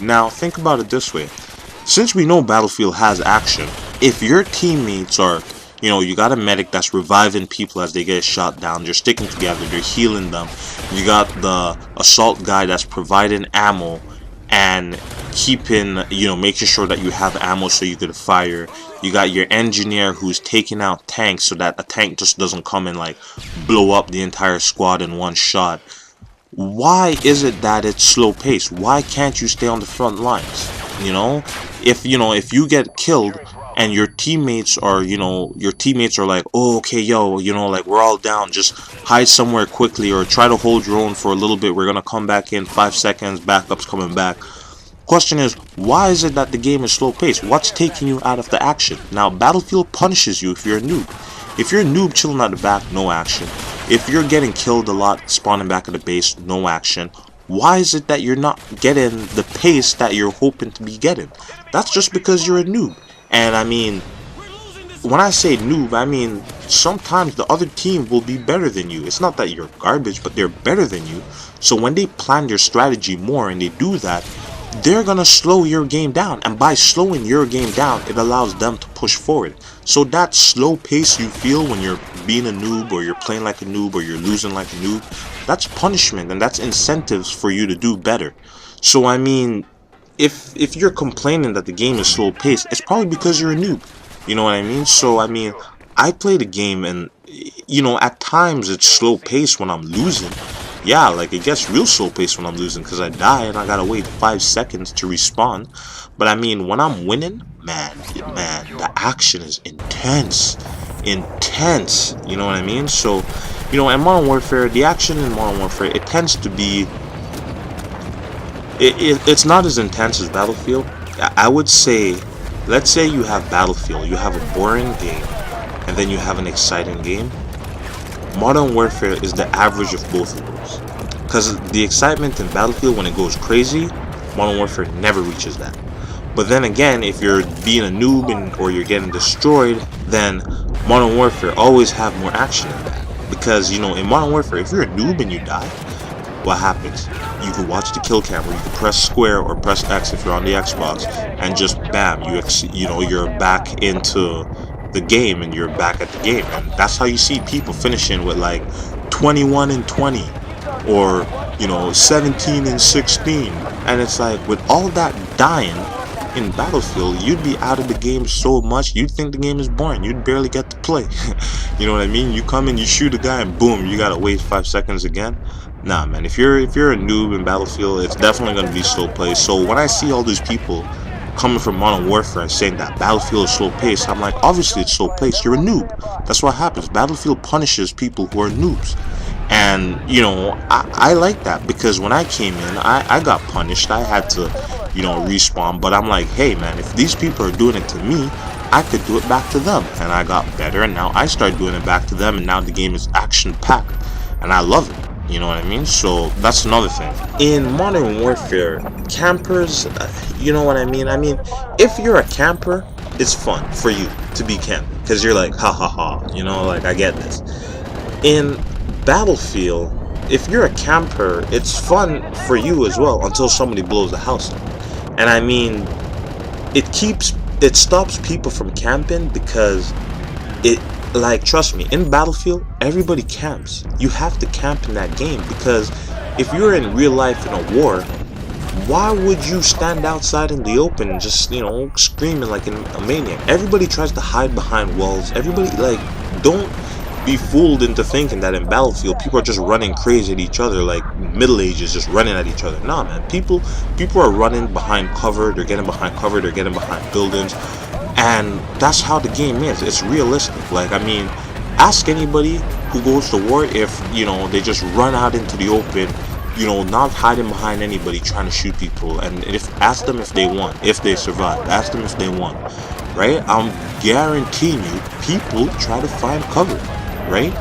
Now think about it this way. Since we know Battlefield has action, if your teammates are, you got a medic that's reviving people as they get shot down, they're sticking together, they're healing them, you got the assault guy that's providing ammo and keeping, making sure that you have ammo so you could fire, you got your engineer who's taking out tanks so that a tank just doesn't come and like blow up the entire squad in one shot. Why is it that it's slow paced? Why can't you stay on the front lines? If you get killed and your teammates are like, oh, okay, yo, like, we're all down, just hide somewhere quickly or try to hold your own for a little bit, we're gonna come back in 5 seconds, backup's coming back. Question is, why is it that the game is slow paced? What's taking you out of the action? Now, Battlefield punishes you if you're a noob. If you're a noob chilling at the back, no action. If you're getting killed a lot, spawning back at the base, no action. Why is it that you're not getting the pace that you're hoping to be getting? That's just because you're a noob. And I mean, when I say noob, I mean sometimes the other team will be better than you. It's not that you're garbage, but they're better than you. So when they plan their strategy more and they do that, they're gonna slow your game down, and by slowing your game down, it allows them to push forward. So that slow pace you feel when you're being a noob, or you're playing like a noob, or you're losing like a noob, that's punishment, and that's incentives for you to do better. So I mean, if you're complaining that the game is slow paced, it's probably because you're a noob. You know what I mean? So I mean, I play the game, and at times it's slow paced when I'm losing. Yeah, like, it gets real slow paced when I'm losing because I die and I gotta wait 5 seconds to respawn. But I mean, when I'm winning, man, the action is intense. You know what I mean? So, in Modern Warfare, the action in Modern Warfare, it tends to be, it's not as intense as Battlefield. I would say, let's say you have Battlefield, you have a boring game, and then you have an exciting game. Modern Warfare is the average of both of those. Because the excitement in Battlefield, when it goes crazy, Modern Warfare never reaches that. But then again, if you're being a noob or you're getting destroyed, then Modern Warfare always have more action than that. Because, in Modern Warfare, if you're a noob and you die, what happens? You can watch the kill cam, or you can press square or press X if you're on the Xbox, and just bam, you're back into the game and you're back at the game. And that's how you see people finishing with like 21 and 20 or 17 and 16. And it's like, with all that dying in Battlefield, you'd be out of the game so much you'd think the game is boring. You'd barely get to play. You know what I mean? You come in, you shoot a guy, and boom, you gotta wait 5 seconds again. Nah, man, if you're a noob in Battlefield, it's definitely gonna be slow play. So when I see all these people coming from Modern Warfare and saying that Battlefield is slow paced, I'm like, obviously it's slow paced. You're a noob. That's what happens. Battlefield punishes people who are noobs. And I like that, because when I came in, I got punished. I had to respawn. But I'm like, hey man, if these people are doing it to me, I could do it back to them. And I got better, and now I start doing it back to them, and now the game is action packed, and I love it. You know what I mean? So that's another thing. In Modern Warfare, campers, you know what I mean? I mean, if you're a camper, it's fun for you to be camping, because you're like, ha ha ha, like, I get this. In Battlefield, if you're a camper, it's fun for you as well until somebody blows the house up. And I mean, it stops people from camping, because like, trust me, in Battlefield, everybody camps. You have to camp in that game, because if you're in real life in a war, why would you stand outside in the open and just, screaming like a maniac? Everybody tries to hide behind walls. Everybody, like, don't be fooled into thinking that in Battlefield people are just running crazy at each other, like Middle Ages, just running at each other. Nah, man, people are running behind cover. They're getting behind cover. They're getting behind buildings. And that's how the game is. It's realistic. Like, I mean, ask anybody who goes to war if, they just run out into the open, not hiding behind anybody trying to shoot people. And ask them if they won, if they survived. Ask them if they won, right? I'm guaranteeing you, people try to find cover, right?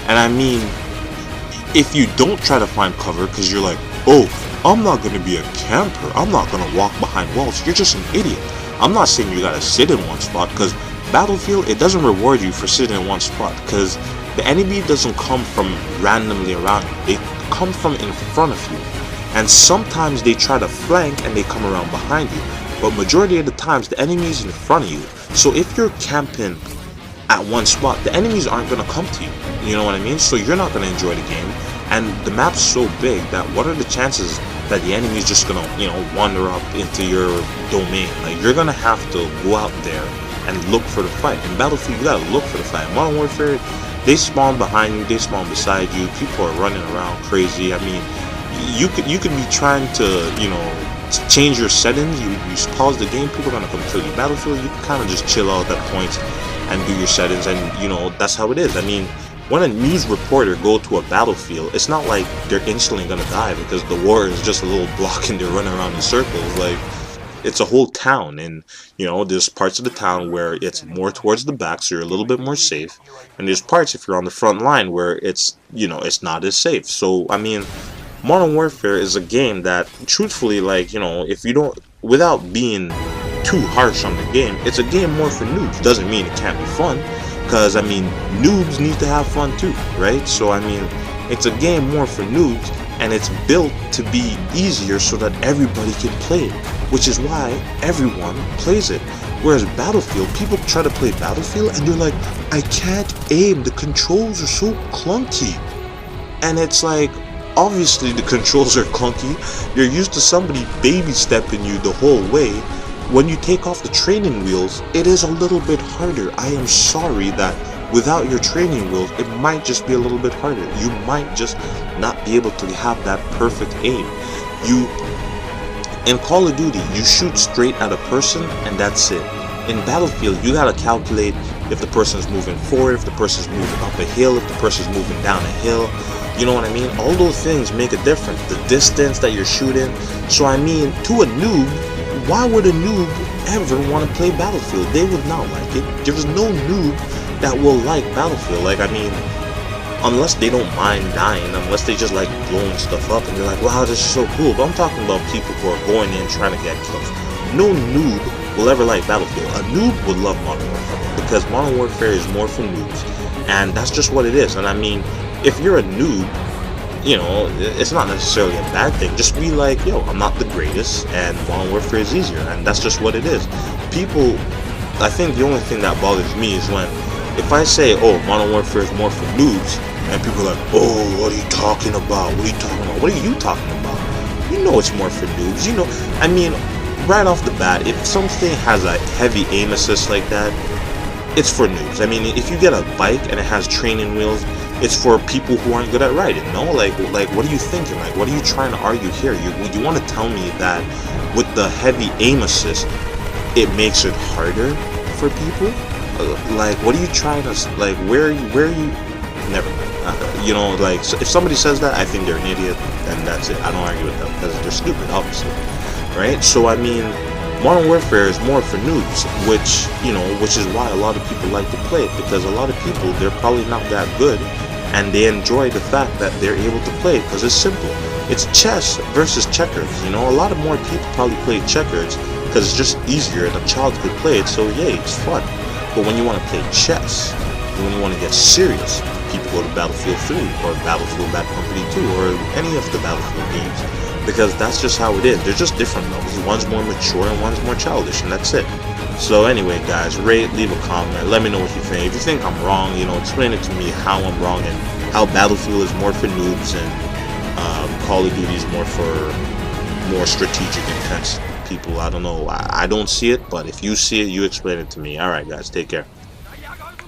And I mean, if you don't try to find cover because you're like, oh, I'm not going to be a camper, I'm not going to walk behind walls, you're just an idiot. I'm not saying you gotta sit in one spot, because Battlefield, it doesn't reward you for sitting in one spot, because the enemy doesn't come from randomly around you. They come from in front of you. And sometimes they try to flank and they come around behind you, but majority of the times the enemy is in front of you. So if you're camping at one spot, the enemies aren't going to come to you, you know what I mean? So you're not going to enjoy the game, and the map's so big that what are the chances that the enemy is just going to, you know, wander up into your domain? Like, you're going to have to go out there and look for the fight. In Battlefield, you got to look for the fight. Modern Warfare, they spawn behind you, they spawn beside you, people are running around crazy. I mean, you could be trying to, you know, to change your settings, you pause the game, people are going to come kill you. Battlefield, you can kind of just chill out at that point and do your settings, and you know, that's how it is. I mean, when a news reporter go to a battlefield, it's not like they're instantly gonna die because the war is just a little block and they're running around in circles. Like, it's a whole town, and you know, there's parts of the town where it's more towards the back, so you're a little bit more safe, and there's parts if you're on the front line where it's, you know, it's not as safe. So I mean, Modern Warfare is a game that, truthfully, like, you know, if you don't, without being too harsh on the game, it's a game more for noobs. Doesn't mean it can't be fun, because I mean, noobs need to have fun too, right? So I mean, it's a game more for noobs, and it's built to be easier so that everybody can play it, which is why everyone plays it. Whereas Battlefield, people try to play Battlefield and they're like, I can't aim, the controls are so clunky. And it's like, obviously the controls are clunky. You're used to somebody baby stepping you the whole way. When you take off the training wheels, it is a little bit harder. I am sorry that without your training wheels, it might just be a little bit harder. You might just not be able to have that perfect aim. In Call of Duty, you shoot straight at a person and that's it. In Battlefield, you gotta calculate if the person is moving forward, if the person is moving up a hill, if the person is moving down a hill. You know what I mean? All those things make a difference. The distance that you're shooting. So I mean, to a noob, why would a noob ever want to play Battlefield? They would not like it. There's no noob that will like Battlefield. Like, I mean, unless they don't mind dying, unless they just like blowing stuff up and they're like, wow, this is so cool. But I'm talking about people who are going in trying to get kills. No noob will ever like Battlefield. A noob would love Modern Warfare because Modern Warfare is more for noobs. And that's just what it is. And I mean, if you're a noob, you know, it's not necessarily a bad thing. Just be like, yo, I'm not the greatest, and Modern Warfare is easier, and that's just what it is. People, I think the only thing that bothers me is when, if I say, oh, Modern Warfare is more for noobs, and people are like, oh, what are you talking about? What are you talking about? What are you talking about? You know it's more for noobs. You know, I mean, right off the bat, if something has a heavy aim assist like that, it's for noobs. I mean, if you get a bike and it has training wheels, it's for people who aren't good at riding, no? Like, what are you thinking? Like, what are you trying to argue here? You want to tell me that with the heavy aim assist, it makes it harder for people? Like, what are you trying to, like, where are you, never mind. You know, like, so if somebody says that, I think they're an idiot, and that's it. I don't argue with them, because they're stupid, obviously, right? So, I mean, Modern Warfare is more for noobs, which, you know, which is why a lot of people like to play it, because a lot of people, they're probably not that good, and they enjoy the fact that they're able to play because it's simple. It's chess versus checkers. You know, a lot of more people probably play checkers because it's just easier and a child could play it, so yay, it's fun. But when you want to play chess, when you want to get serious, people go to Battlefield 3 or Battlefield Bad Company 2 or any of the Battlefield games, because that's just how it is. They're just different levels. One's more mature and one's more childish, and that's it. So anyway, guys, rate, leave a comment, let me know what you think. If you think I'm wrong, you know, explain it to me how I'm wrong and how Battlefield is more for noobs and Call of Duty is more for more strategic, intense people. I don't know. I don't see it, but if you see it, you explain it to me. Alright, guys, take care.